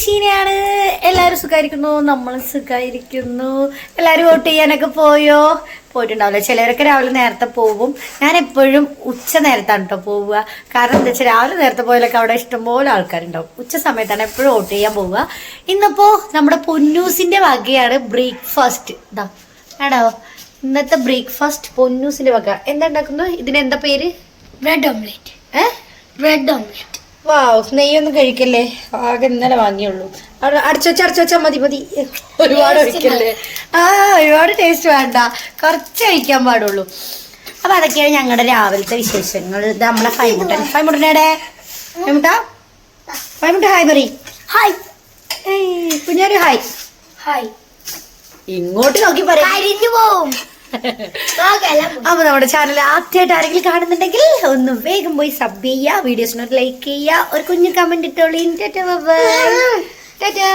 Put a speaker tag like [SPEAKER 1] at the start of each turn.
[SPEAKER 1] ഷീനയാണ്. എല്ലാവരും സുഖമായിരിക്കുന്നു, നമ്മളും സുഖമായിരിക്കുന്നു. എല്ലാവരും വോട്ട് ചെയ്യാനൊക്കെ പോയിട്ടുണ്ടാവില്ല. ചിലരൊക്കെ രാവിലെ നേരത്തെ പോകും. ഞാൻ എപ്പോഴും ഉച്ച നേരത്താണ് കേട്ടോ പോവുക. കാരണം എന്താ വെച്ചാൽ രാവിലെ നേരത്തെ പോയാലൊക്കെ അവിടെ ഇഷ്ടംപോലെ ആൾക്കാരുണ്ടാവും. ഉച്ച സമയത്താണ് എപ്പോഴും വോട്ട് ചെയ്യാൻ പോവുക. ഇന്നിപ്പോ നമ്മുടെ പൊന്നൂസിന്റെ വകയാണ് ബ്രേക്ക്ഫാസ്റ്റ്. ഇതാ ആണോ ഇന്നത്തെ ബ്രേക്ക്ഫാസ്റ്റ് പൊന്നൂസിന്റെ വക. എന്താ ഉണ്ടാക്കുന്നു? ഇതിനെന്താ പേര്?
[SPEAKER 2] Bread omelette. Bread omelette.
[SPEAKER 1] Wow, നെയ്യൊന്നും കഴിക്കല്ലേ, ആകെ ഇന്നലെ വാങ്ങിയുള്ളൂ. അടച്ചുവെച്ചാ മതി. ഒരുപാട് ഒഴിക്കല്ലേ. ഒരുപാട് ടേസ്റ്റ് വേണ്ട, കുറച്ച് കഴിക്കാൻ പാടുള്ളൂ. അപ്പൊ അതൊക്കെയാണ് ഞങ്ങളുടെ രാവിലത്തെ വിശേഷങ്ങൾ. ഇത് നമ്മളെ ഫൈമുട്ടനേടെ ഫൈമുട്ട ഹായ് പറ.
[SPEAKER 2] ഹായ്
[SPEAKER 1] കുഞ്ഞൊരു ഹായ്.
[SPEAKER 2] ഹായ്.
[SPEAKER 1] ഇങ്ങോട്ട് നോക്കി പറയാം. അപ്പൊ നമ്മുടെ ചാനൽ ആദ്യമായിട്ട് ആരെങ്കിലും കാണുന്നുണ്ടെങ്കിൽ ഒന്ന് വേഗം പോയി സബ് ചെയ്യുക, വീഡിയോസിനൊരു ലൈക്ക് ചെയ്യുക, ഒരു കുഞ്ഞു കമന്റ് ഇട്ടോളൂ. ടാറ്റാ.